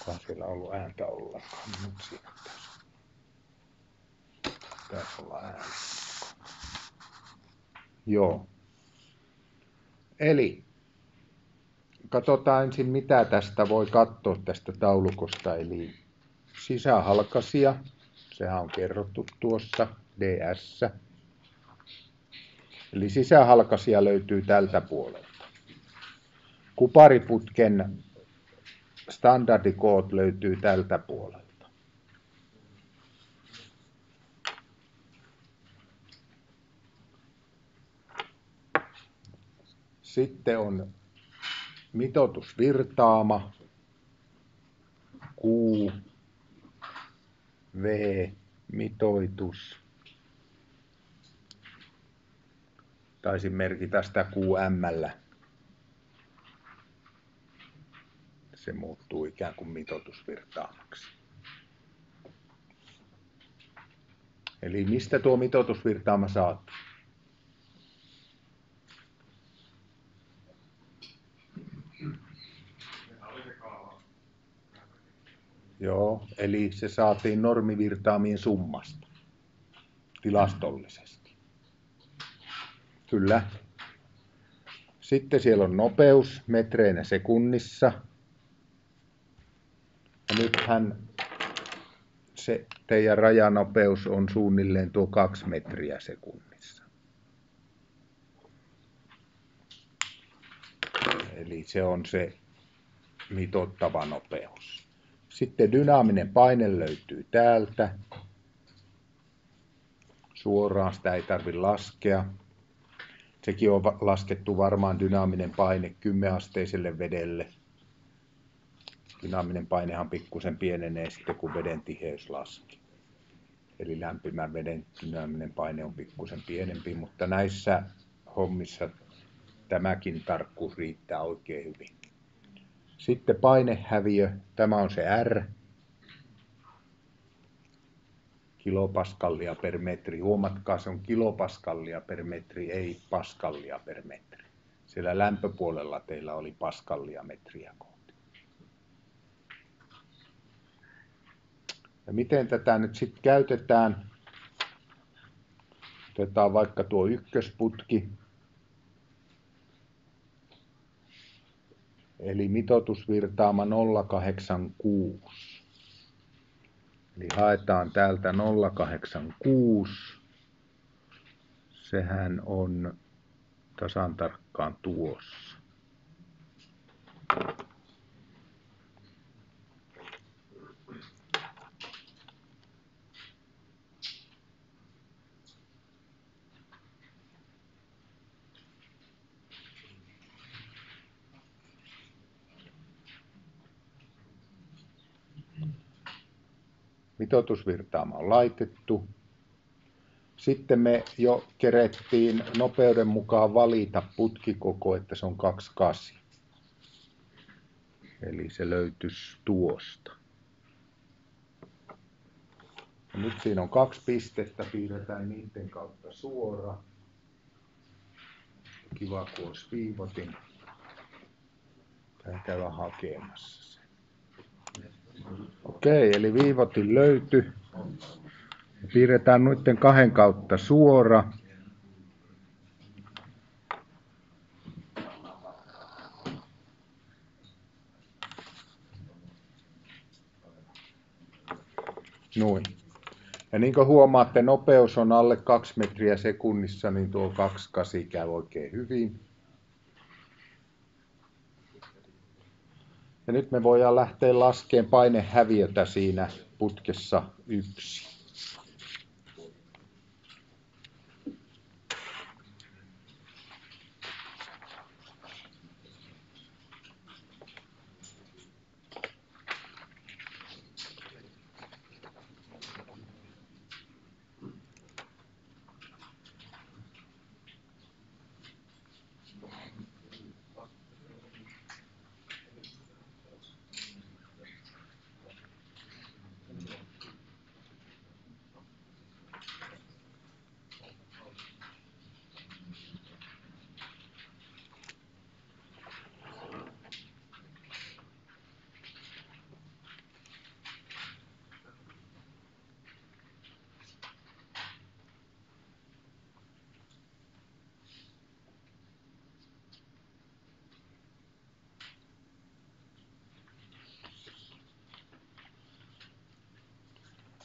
Onkohan siellä ollut ääntä ollenkaan? Nyt siinä pitäisi olla ääntä. Joo. Eli katsotaan ensin, mitä tästä voi katsoa tästä taulukosta. Eli sisähalkaisija, sehän on kerrottu tuossa DS. Eli sisähalkaisija löytyy tältä puolelta. Kupariputken standardikoot löytyy tältä puolelta. Sitten on mitoitusvirtaama, Q, V, mitoitus. Taisin merkitä sitä QM-llä. Se muuttuu ikään kuin mitoitusvirtaamaksi. Eli mistä tuo mitoitusvirtaama saatiin? Joo, eli se saatiin normivirtaamien summasta tilastollisesti. Kyllä. Sitten siellä on nopeus metreinä sekunnissa. Ja nythän se teidän rajanopeus on suunnilleen tuo 2 metriä sekunnissa. Eli se on se mitoittava nopeus. Sitten dynaaminen paine löytyy täältä. Suoraan sitä ei tarvitse laskea. Sekin on laskettu varmaan dynaaminen paine 10-asteiselle vedelle. Dynaaminen painehan pikkusen pienenee sitten, kun veden tiheys laskee. Eli lämpimän veden dynaaminen paine on pikkusen pienempi, mutta näissä hommissa tämäkin tarkkuus riittää oikein hyvin. Sitten painehäviö, tämä on se R. Kilopaskallia per metri. Huomatkaa, se on kilopaskallia per metri, ei paskallia per metri. Siellä lämpöpuolella teillä oli paskallia metriä kohti. Ja miten tätä nyt sitten käytetään? Otetaan vaikka tuo ykkösputki. Eli mitoitusvirtaama 0,86. Eli haetaan täältä 0,86. Sehän on tasan tarkkaan tuossa. Mitoitusvirtaama on laitettu. Sitten me jo kerettiin nopeuden mukaan valita putkikoko, että se on 2,8. Eli se löytyisi tuosta. Ja nyt siinä on 2 pistettä, piirretään niiden kautta suora. Kiva, kun olisi viivotin. Tää käydä hakemassa se. Okei, eli viivotin löytyi. Piirretään noiden 2 kautta suora. Noin. Ja niin kuin huomaatte, nopeus on alle 2 metriä sekunnissa, niin tuo 2,8 käy oikein hyvin. Ja nyt me voidaan lähteä laskemaan painehäviötä siinä putkessa 1.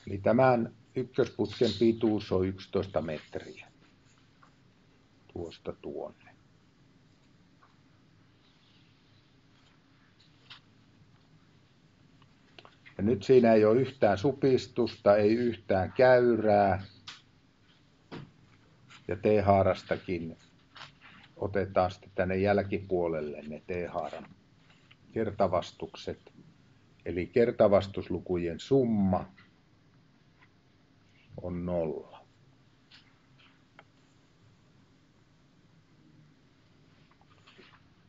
Eli tämän ykkösputken pituus on 11 metriä tuosta tuonne. Ja nyt siinä ei ole yhtään supistusta, ei yhtään käyrää. Ja T-haarastakin otetaan sitten tänne jälkipuolelle ne T-haaran kertavastukset. Eli kertavastuslukujen summa on 0.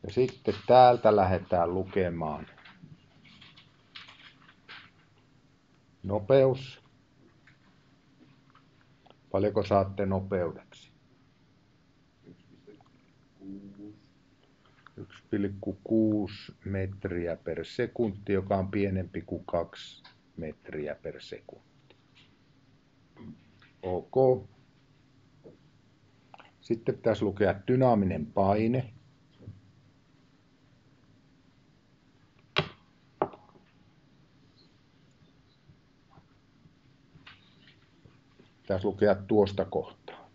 Ja sitten täältä lähdetään lukemaan nopeus. Paljonko saatte nopeudeksi? 1,6 metriä per sekunti, joka on pienempi kuin 2 metriä per sekunti. Ok. Sitten pitäisi lukea dynaaminen paine. Pitäisi lukea tuosta kohtaa.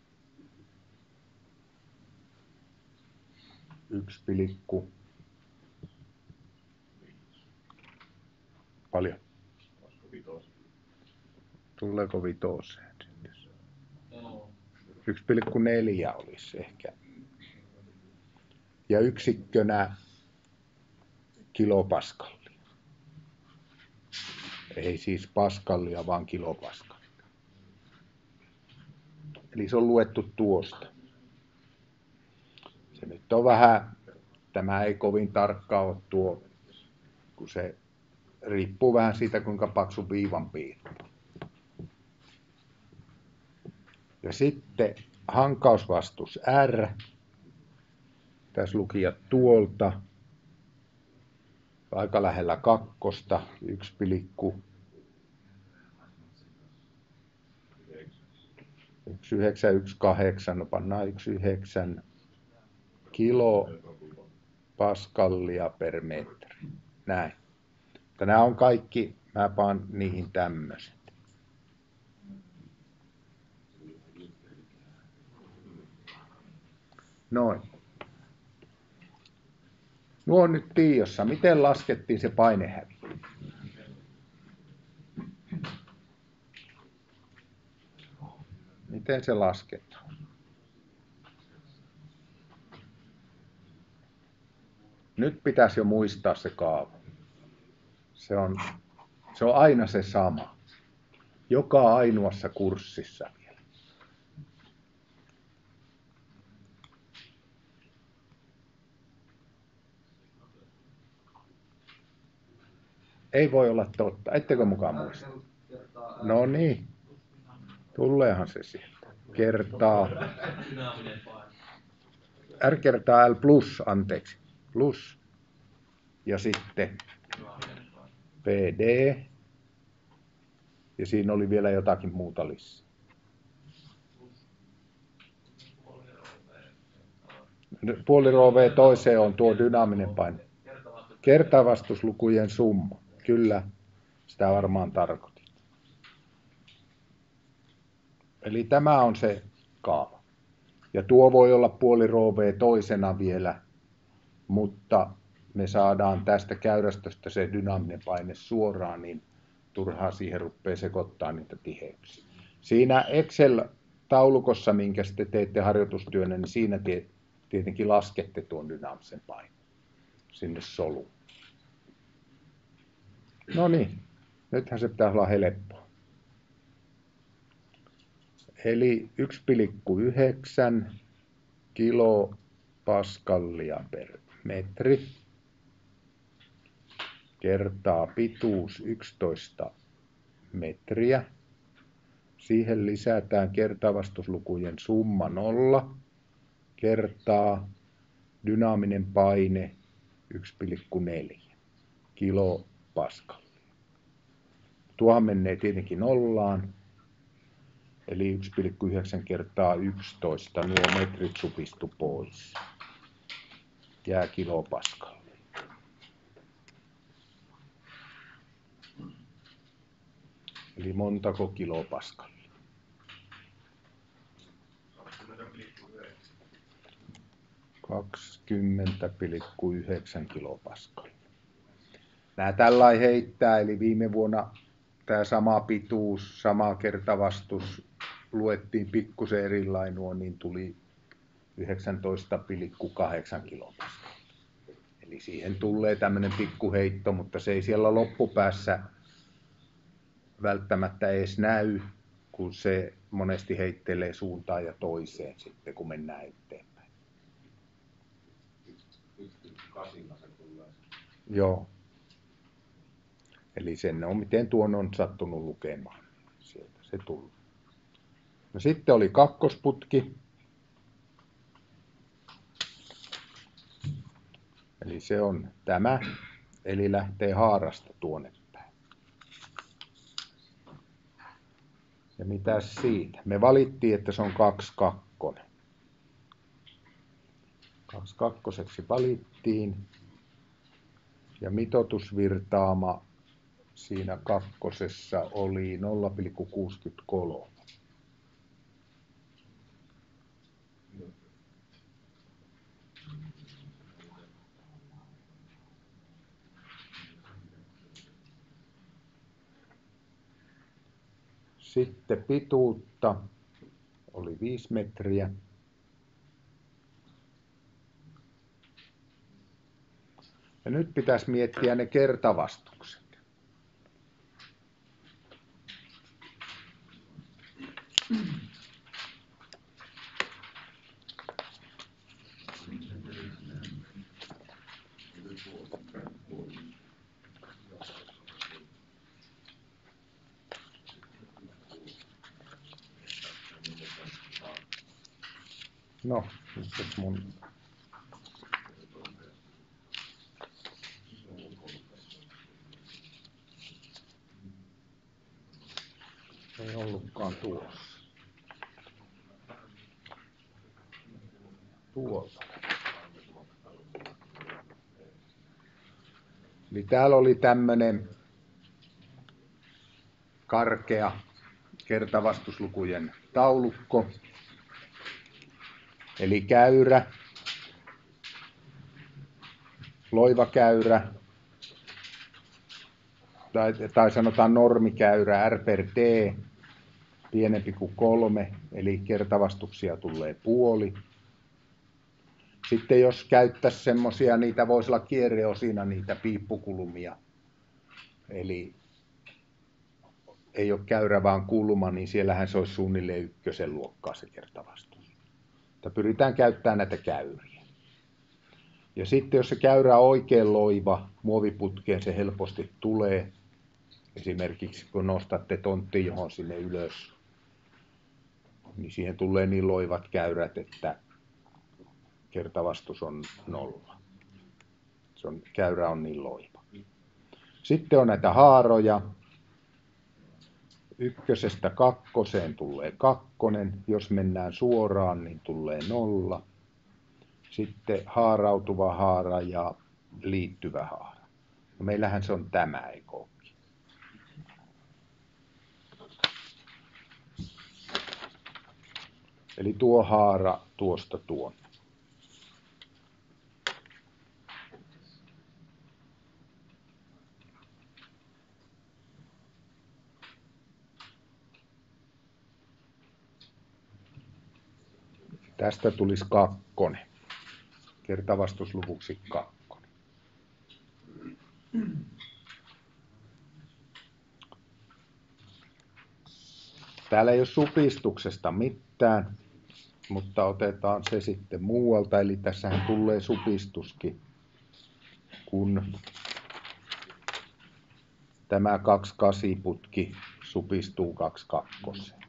1, paljon. Tuleeko vitoseen? 1,4 olisi ehkä. Ja yksikkönä kilopaskallia. Ei siis paskallia, vaan kilopaskallia. Eli se on luettu tuosta. Se nyt on vähän, tämä ei kovin tarkka ole tuo, kun se riippuu vähän siitä, kuinka paksu viivan piirtää. Ja sitten hankausvastus R. Tässä lukia tuolta. Aika lähellä 2. 1,1918. No pannaan 1,9 kilopaskallia per metri. Näin. Mutta nämä on kaikki, mä paan niihin tämmöiset. Noin. Nuo on nyt tiedossa. Miten laskettiin se painehäviö? Miten se lasketaan? Nyt pitäisi jo muistaa se kaava. Se on aina se sama. Joka ainoassa kurssissa vielä. Ei voi olla totta. Ettekö mukaan muista? No niin. Tuleehan se sieltä. Kertaa. R kertaa L plus, anteeksi. Plus. Ja sitten PD. Ja siinä oli vielä jotakin muuta lisää. Puoli rov toiseen on tuo dynaaminen paine. Kertavastuslukujen summa. Kyllä, sitä varmaan tarkoitit. Eli tämä on se kaava. Ja tuo voi olla puoli rov toisena vielä, mutta me saadaan tästä käyrästöstä se dynaaminen paine suoraan, niin turhaa siihen rupeaa sekoittaa niitä tiheyksiä. Siinä Excel-taulukossa, minkä te teette harjoitustyönä, niin siinä tietenkin laskette tuon dynaamisen paineen sinne soluun. No niin, nythän se pitää olla helppoa. Eli 1,9 kilopaskallia per metri kertaa pituus 11 metriä. Siihen lisätään kertavastuslukujen summa 0 kertaa dynaaminen paine 1,4 kilopaskallia. Tuohan menee tietenkin nollaan. Eli 1,9 kertaa 11, nuo metrit supistu pois. Jää kilopaskallia. Eli montako kilopaskallia? 20,9 kilopaskallia. Nämä tällainen heittää, eli viime vuonna tämä sama pituus, sama kertavastus luettiin pikkusen erilainen, niin tuli 19,8 kilopaskallia. Eli siihen tulee tämmöinen pikkuheitto, mutta se ei siellä loppupäässä välttämättä edes näy, kun se monesti heittelee suuntaan ja toiseen sitten, kun mennään eteenpäin. 1,8 se tulee. Joo. Eli sen on, miten tuon on sattunut lukemaan. Sieltä se tulee. No sitten oli kakkosputki. Eli se on tämä, eli lähtee haarasta tuonne päin. Ja mitäs siitä? Me valittiin, että se on 2-2. 2-2 valittiin. Ja mitoitusvirtaama siinä kakkosessa oli 0,63. Sitten pituutta oli 5 metriä. Ja nyt pitäisi miettiä ne kertavastukset. No, nyt mun ei ollutkaan tuossa. Tuolta. Eli täällä oli tämmönen karkea kertavastuslukujen taulukko. Eli käyrä, loivakäyrä, tai sanotaan normikäyrä R/T, pienempi kuin 3, eli kertavastuksia tulee puoli. Sitten jos käyttäisi semmosia, niitä voisi olla kierreosina niitä piippukulmia, eli ei ole käyrä vaan kulma, niin siellähän se olisi suunnilleen 1 luokkaa se kertavastus. Mutta pyritään käyttämään näitä käyriä. Ja sitten jos se käyrä on oikein loiva, muoviputkeen se helposti tulee. Esimerkiksi kun nostatte tonttiin johon sinne ylös, niin siihen tulee niin loivat käyrät, että kertavastus on 0. Käyrä on niin loiva. Sitten on näitä haaroja. 1-2 tulee 2. Jos mennään suoraan, niin tulee 0. Sitten haarautuva haara ja liittyvä haara. No meillähän se on tämä, eikö olekin? Eli tuo haara tuosta tuonne. Tästä tulisi 2. Kertavastusluvuksi 2. Täällä ei ole supistuksesta mitään, mutta otetaan se sitten muualta. Eli tässähän tulee supistuskin, kun tämä 2-8 putki supistuu 2-2.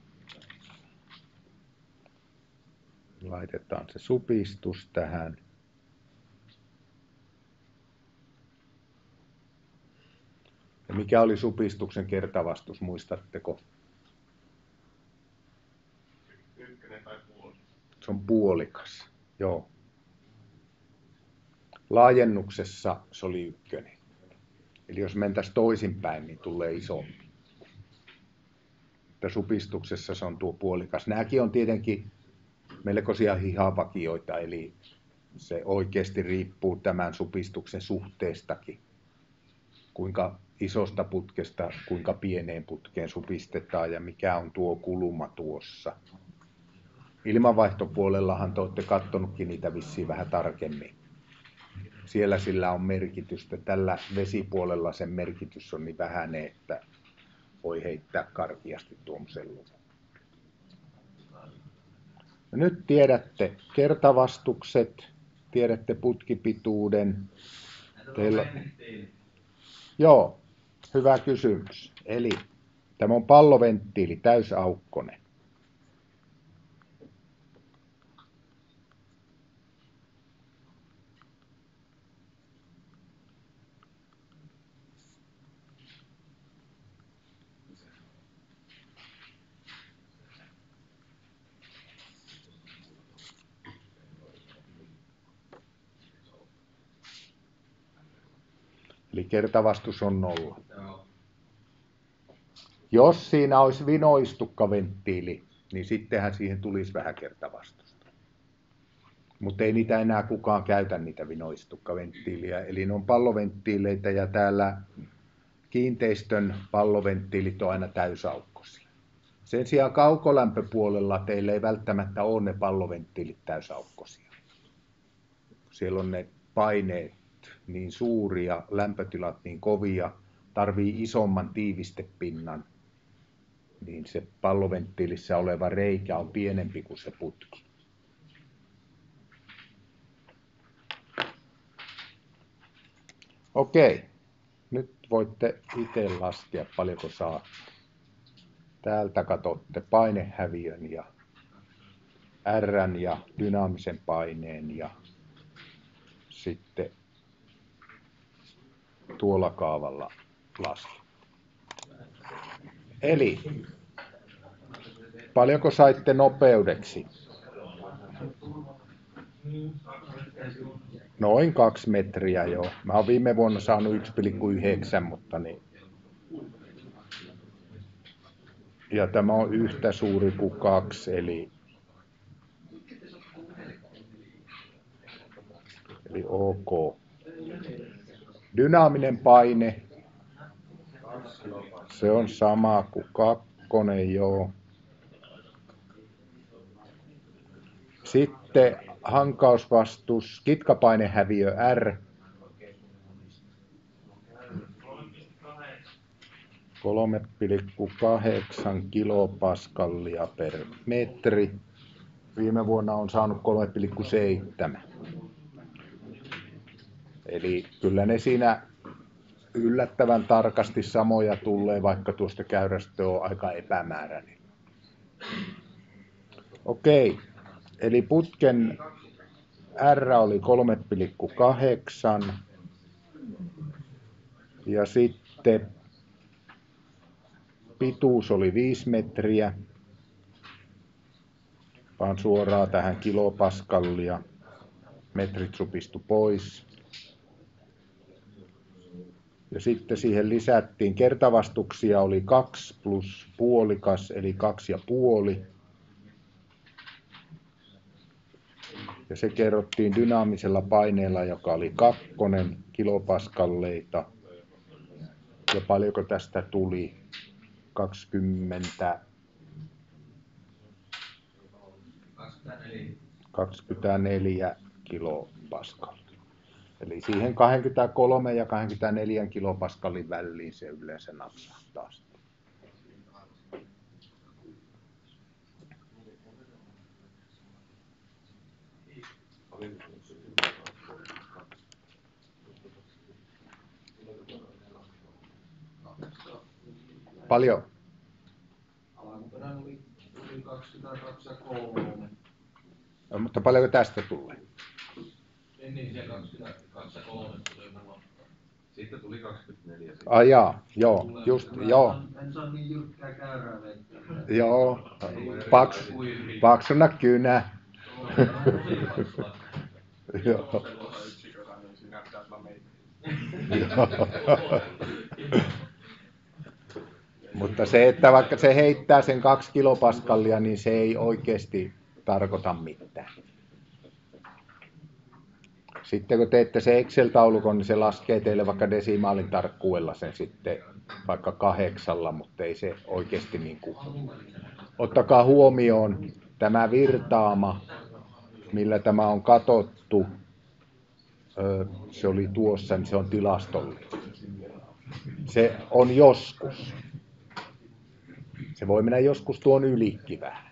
Laitetaan se supistus tähän. Ja mikä oli supistuksen kertavastus, muistatteko? 1 tai puoli. Se on puolikas, joo. Laajennuksessa se oli 1. Eli jos mentäisiin toisinpäin, niin tulee isompi. Mutta supistuksessa se on tuo puolikas. Nämäkin on tietenkin melkoisia hihavakioita, eli se oikeasti riippuu tämän supistuksen suhteestakin. Kuinka isosta putkesta, kuinka pieneen putkeen supistetaan ja mikä on tuo kuluma tuossa. Ilmanvaihtopuolellahan te olette katsonutkin niitä vissiin vähän tarkemmin. Siellä sillä on merkitystä. Tällä vesipuolella sen merkitys on niin vähäinen, että voi heittää karkeasti tuommoisen luvun. Nyt tiedätte kertavastukset, tiedätte putkipituuden. Teillä... Joo, hyvä kysymys. Eli tämä on palloventtiili, täysaukkonen. Eli kertavastus on 0. Jos siinä olisi vinoistukkaventtiili, niin sittenhän siihen tulisi vähän kertavastusta. Mutta ei niitä enää kukaan käytä niitä vinoistukkaventtiiliä. Eli ne on palloventtiileitä ja täällä kiinteistön palloventtiilit on aina täysaukkoisia. Sen sijaan kaukolämpöpuolella teillä ei välttämättä ole ne palloventtiilit täysaukkoisia. Siellä on ne paineet niin suuria, lämpötilat niin kovia, tarvii isomman tiivistepinnan, niin se palloventtiilissä oleva reikä on pienempi kuin se putki. Okei, nyt voitte itse laskea paljonko saatte. Täältä katsotte painehäviön ja R:n ja dynaamisen paineen ja sitten tuolla kaavalla laskette. Eli paljonko saitte nopeudeksi? Noin 2 metriä, joo. Mä oon viime vuonna saanut 1,9, mutta niin. Ja tämä on yhtä suuri kuin 2, eli ok. Dynaaminen paine, se on sama kuin 2, joo. Sitten hankausvastus, kitkapainehäviö R. 3,8 kilopaskallia per metri. Viime vuonna on saanut 3,7. Eli kyllä ne siinä yllättävän tarkasti samoja tulee, vaikka tuosta käyrästä on aika epämääräinen. Okei, eli putken R oli 3,8 ja sitten pituus oli 5 metriä, vaan suoraan tähän kilopaskallia, metrit supistu pois. Ja sitten siihen lisättiin kertavastuksia, oli 2 plus puolikas, eli 2,5. Ja se kerrottiin dynaamisella paineella, joka oli 2 kilopaskalleita. Ja paljonko tästä tuli? 24 kilopaskallia. Eli siihen 23 ja 24 kilopaskalin väliin se yleensä napsahtaa. Paljon? Alkuperän oli 22,3. No, mutta paljonko tästä tulee? Niin se 22,3 tuli mulla. Sitten tuli 24. Joo, just, joo. En saa niin jyrkkää käyrää vettä. Joo, paksuna kynä. Joo. Mutta se, että vaikka se heittää sen 2 kilopaskallia, niin se ei oikeasti tarkoita mitään. Sitten kun teette se Excel-taulukon, niin se laskee teille vaikka desimaalin tarkkuudella sen sitten vaikka 8, mutta ei se oikeasti niin kuin... Ottakaa huomioon tämä virtaama, millä tämä on katsottu. Se oli tuossa, niin se on tilastollinen. Se on joskus. Se voi mennä joskus tuon ylikin vähän,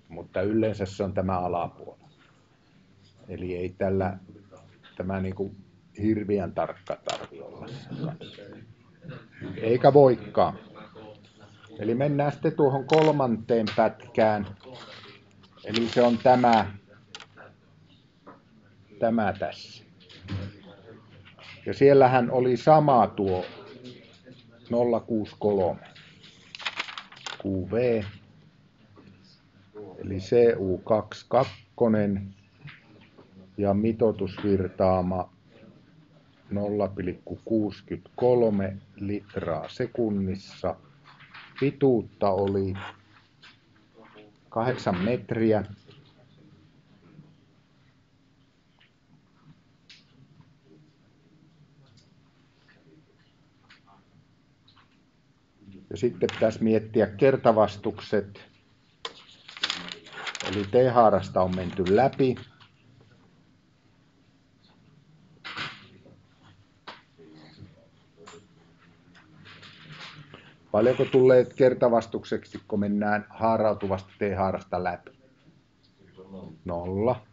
mutta yleensä se on tämä alapuoli. Eli ei tämä niinku hirveän tarkka tarvi olla. Eikä voikaan. Eli mennään sitten tuohon 3. pätkään. Eli se on tämä tässä. Ja siellähän oli sama tuo 063 QV, eli CU22 ja mitoitusvirtaama 0,63 litraa sekunnissa. Pituutta oli 8 metriä. Ja sitten pitäisi miettiä kertavastukset. Eli T-haarasta on menty läpi. Paljonko tulee kertavastukseksi, kun mennään haarautuvasta T-haarasta läpi? 0.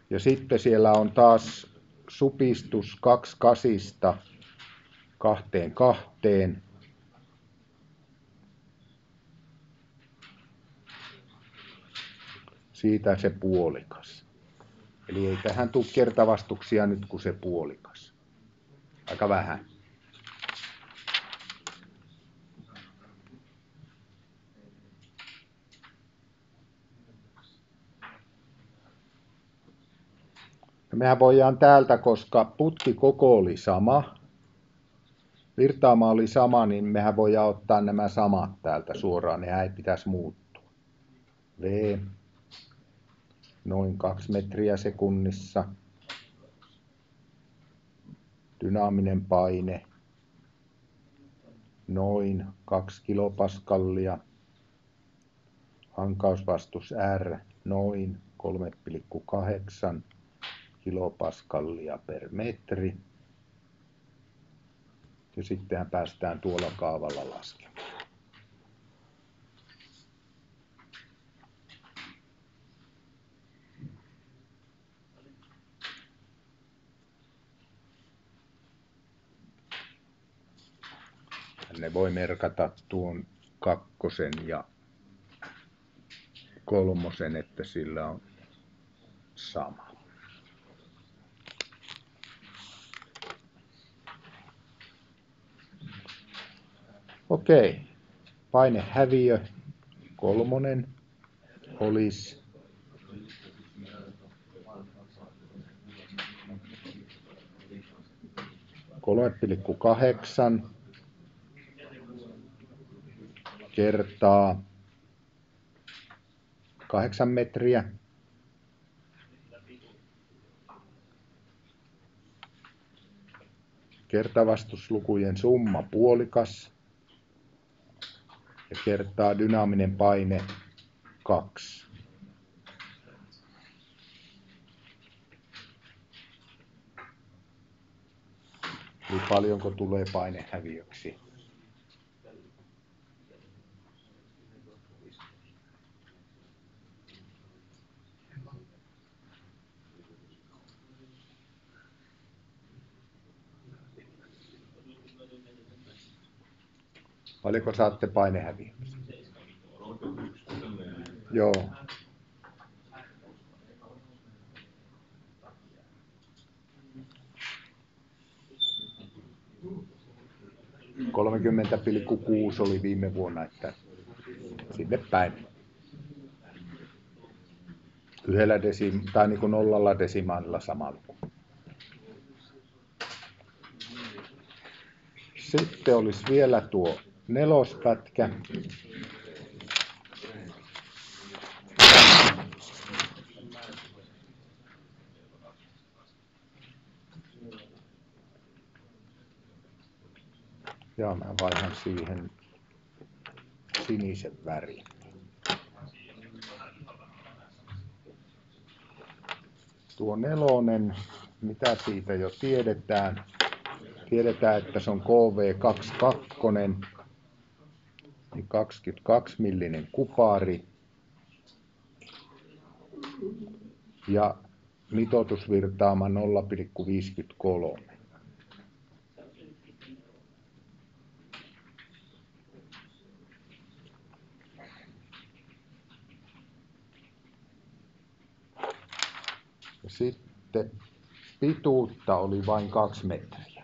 Ja sitten siellä on taas supistus 2/8 2/2. Siitä se puolikas. Eli ei tähän tule kertavastuksia nyt kuin se puolikas. Aika vähän. Ja mehän voidaan täältä, koska putkikoko oli sama, virtaama oli sama, niin mehän voidaan ottaa nämä samat täältä suoraan. Nehän ei pitäisi muuttua. V. Noin 2 metriä sekunnissa. Dynaaminen paine. Noin 2 kilopaskallia. Hankausvastus R. Noin 3,8 kilopaskallia per metri. Ja sittenhän päästään tuolla kaavalla laskemaan. Ne voi merkata tuon 2 ja 3, että sillä on sama. Okei, painehäviö 3 olisi 3,8 kertaa 8 metriä. Kertavastuslukujen summa puolikas. Ja kertaa dynaaminen paine 2. Eli paljonko tulee painehäviöksi? Paljonko saatte painehäviöksi? Joo. 30,6 oli viime vuonna, että sinne päin. Tai niin kuin 0 desimaalilla sama luku. Sitten olisi vielä tuo nelospätkä. Ja mä vaihdan siihen sinisen värin. Tuo nelonen, mitä siitä jo tiedetään? Tiedetään, että se on KV22, niin 22 millinen kupari. Ja mitoitusvirtaama 0,53. Sitten pituutta oli vain 2 metriä.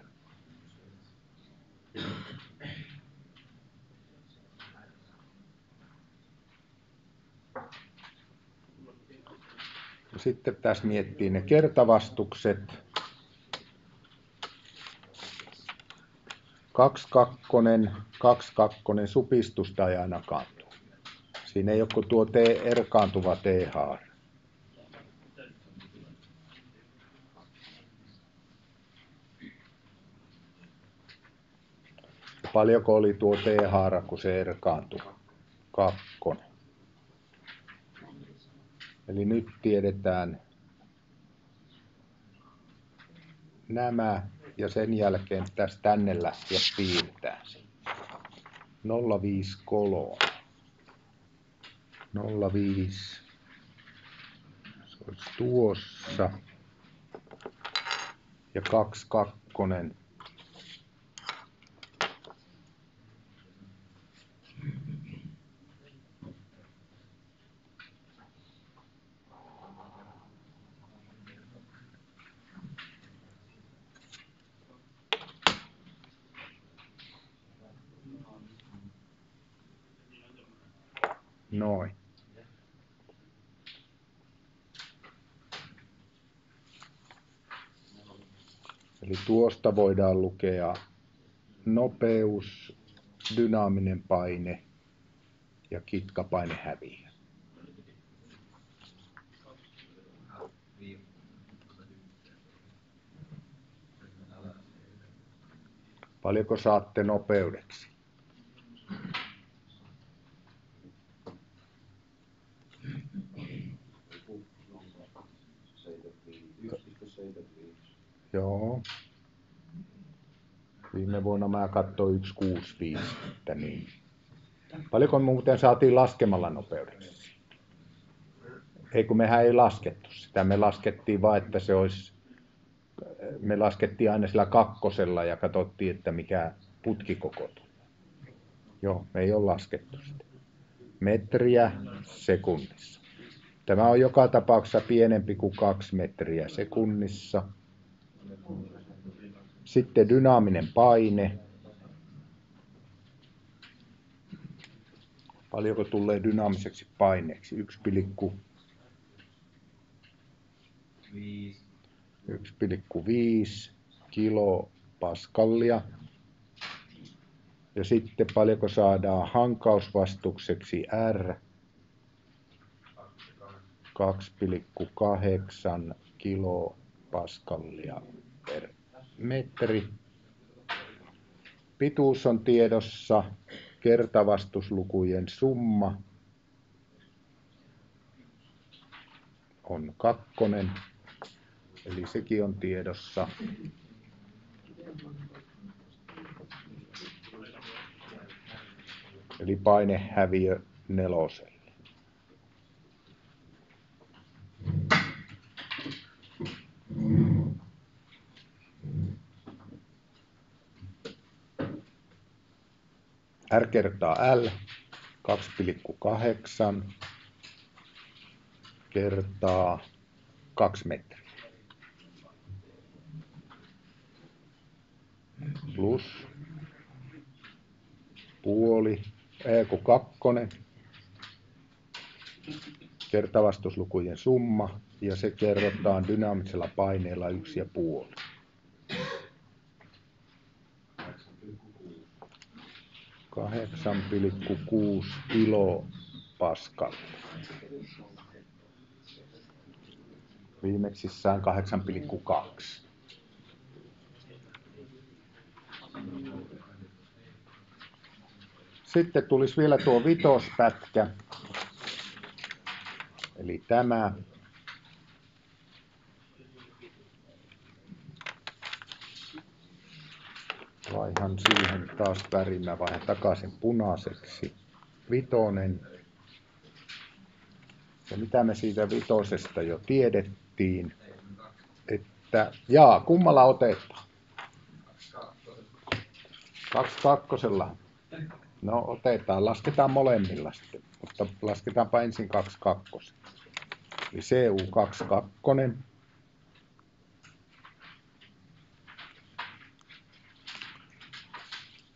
Sitten tässä miettii ne kertavastukset. 22 supistusta ei ainakaan tule. Siinä ei ole kuin tuo erkaantuva T-haara. Paljonko oli tuo T-haara, kun se erkaantui? 2. Eli nyt tiedetään nämä ja sen jälkeen pitäisi tänne lähteä piirtää. 053. 05. Se olisi tuossa. Ja 22. Noin. Eli tuosta voidaan lukea nopeus, dynaaminen paine ja kitkapaine häviää. Paljonko saatte nopeudeksi? Joo. Viime vuonna mä katsoin 165, että niin. Paljonko muuten saatiin laskemalla nopeudeksi? Ei kun mehän ei laskettu sitä, me laskettiin vaan, että se olisi, me laskettiin aina sillä 2 ja katsottiin, että mikä putkikoko tulee. Joo, me ei ole laskettu sitä. Metriä sekunnissa. Tämä on joka tapauksessa pienempi kuin 2 metriä sekunnissa. Sitten dynaaminen paine. Paljonko tulee dynaamiseksi paineeksi? 1,5 kilopaskallia. Ja sitten paljonko saadaan hankausvastukseksi R? 2,8 kilopaskallia per metri. Pituus on tiedossa, kertavastuslukujen summa on 2, eli sekin on tiedossa. Eli painehäviö 4. R kertaa L 2,8 kertaa 2 metriä. Plus puoli, 2 kertavastuslukujen summa ja se kerrotaan dynaamisella paineella 1,5. 8,6 kilopaskallia. Viimeksissään 8,2. Sitten tulisi vielä tuo vitospätkä. Eli tämä. Vaihan siihen taas värin, mä vaihan takaisin punaiseksi. Vitonen. Ja mitä me siitä vitosesta jo tiedettiin, että kummalla otetaan? 2-2. No otetaan, lasketaan molemmilla sitten, mutta lasketaanpa ensin 2-2. Eli CU2-2.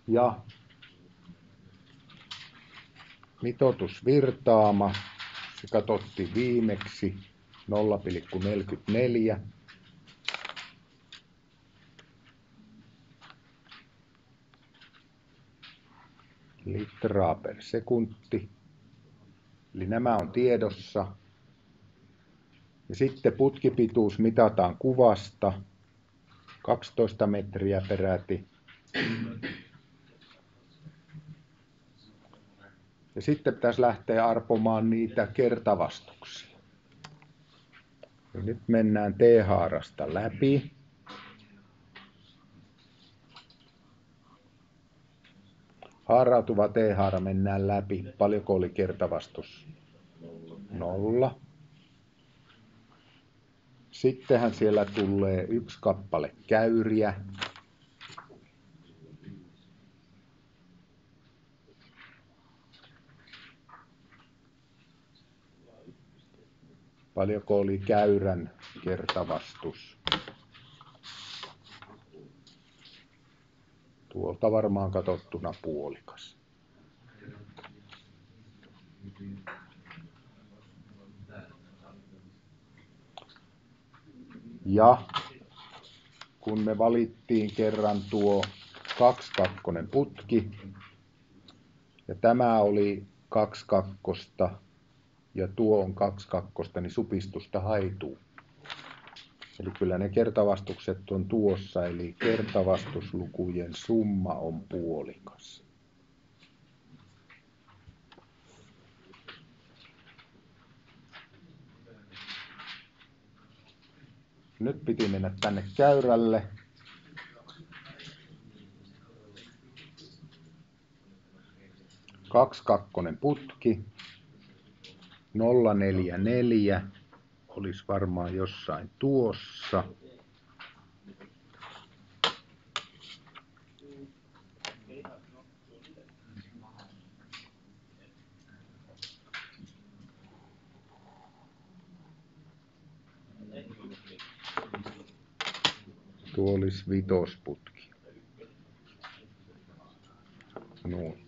Ja mitoitusvirtaama, se katsottiin viimeksi 0,44. litraa per sekunti. Eli nämä on tiedossa. Ja sitten putkipituus mitataan kuvasta 12 metriä peräti. Ja sitten pitäisi lähteä arpomaan niitä kertavastuksia. Ja nyt mennään T-haarasta läpi. Haarautuva T-haara mennään läpi. Paljonko oli kertavastus? 0. Sittenhän siellä tulee 1 kappale käyriä. Paljonko oli käyrän kertavastus? Tuolta varmaan katsottuna puolikas. Ja kun me valittiin kerran tuo 2-2 putki, ja tämä oli 2-2 ja tuo on 2-2, niin supistusta haituu. Eli kyllä ne kertavastukset on tuossa, eli kertavastuslukujen summa on puolikas. Nyt piti mennä tänne käyrälle. Kaksikakkonen putki. 044 olisi varmaan jossain tuossa. Tuo olisi vitosputki. Noin.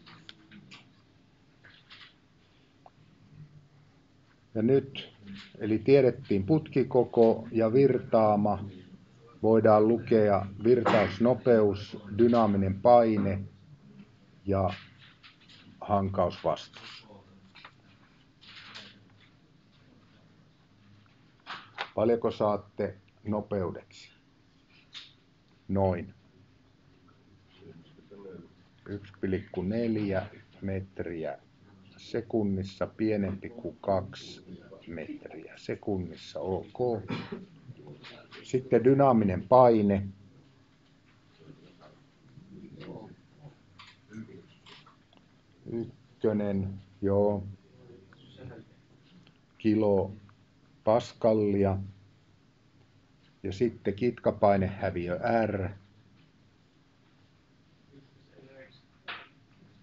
Ja nyt, eli tiedettiin putkikoko ja virtaama, voidaan lukea virtausnopeus, dynaaminen paine ja hankausvastus. Paljonko saatte nopeudeksi? Noin 1,4 metriä sekunnissa, pienempi kuin 2 metriä sekunnissa, ok. Sitten dynaaminen paine. Ykkönen, joo. Kilopaskallia. Ja sitten kitkapainehäviö R.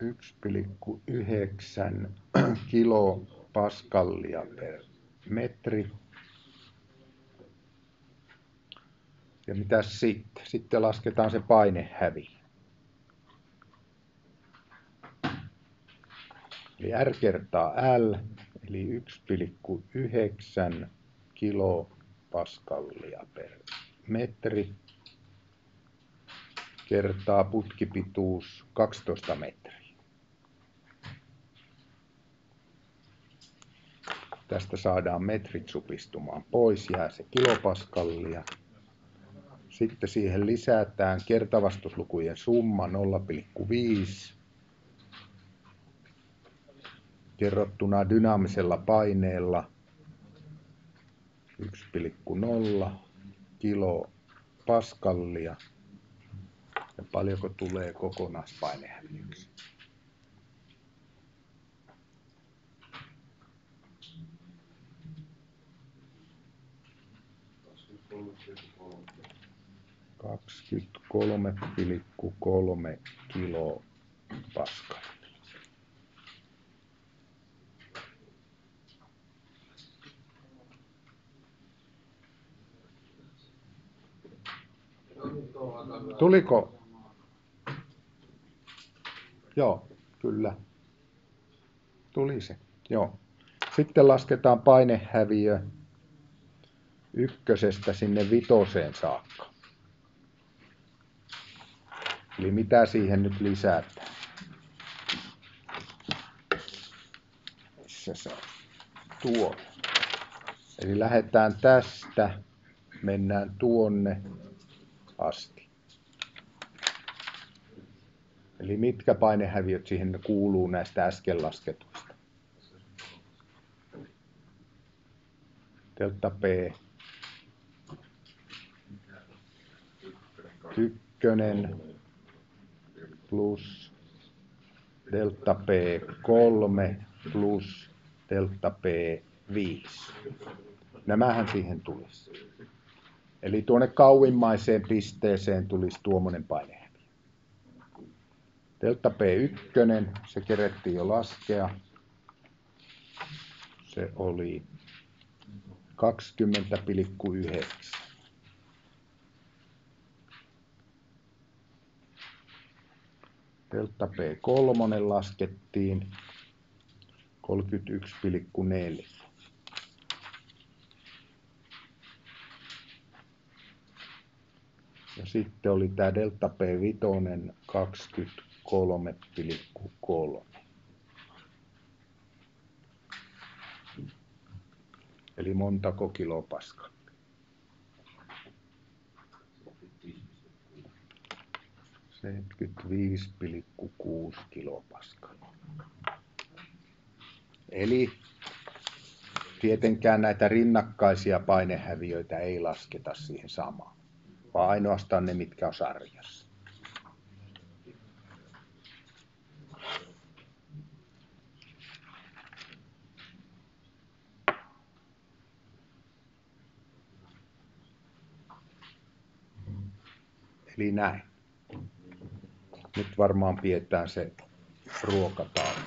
1,9 kilopaskallia per metri. Ja mitäs sitten? Sitten lasketaan se painehäviö. Eli R kertaa L, eli 1,9 kilopaskallia per metri. Kertaa putkipituus 12 metriä. Tästä saadaan metrit supistumaan pois, jää se kilopaskallia. Sitten siihen lisätään kertavastuslukujen summa 0,5 kerrottuna dynaamisella paineella 1,0 kilopaskallia. Ja paljonko tulee kokonaispaineäviöksi? (23,3 kilopaskallia). Tuliko? Joo, kyllä. Tuli se. Joo. Sitten lasketaan painehäviö 1 sinne 5 saakka. Eli mitä siihen nyt lisätään? Missä se on? Tuo. Eli lähdetään tästä, mennään tuonne asti. Eli mitkä painehäviöt siihen kuuluu näistä äsken lasketuista? Delta P 1 plus delta P 3 plus delta P 5. Nämähän siihen tulisi. Eli tuonne kauimmaiseen pisteeseen tulisi tuommoinen painehäviö. Delta P1, se kerettiin jo laskea. Se oli 20,9. Delta P3 laskettiin 31,4. Ja sitten oli tämä delta P5 23,3. Eli montako kilopaskallia? 75,6 kilopaskallia. Eli tietenkään näitä rinnakkaisia painehäviöitä ei lasketa siihen samaan, vaan ainoastaan ne, mitkä on sarjassa. Eli näin. Nyt varmaan pidetään se ruokatauko.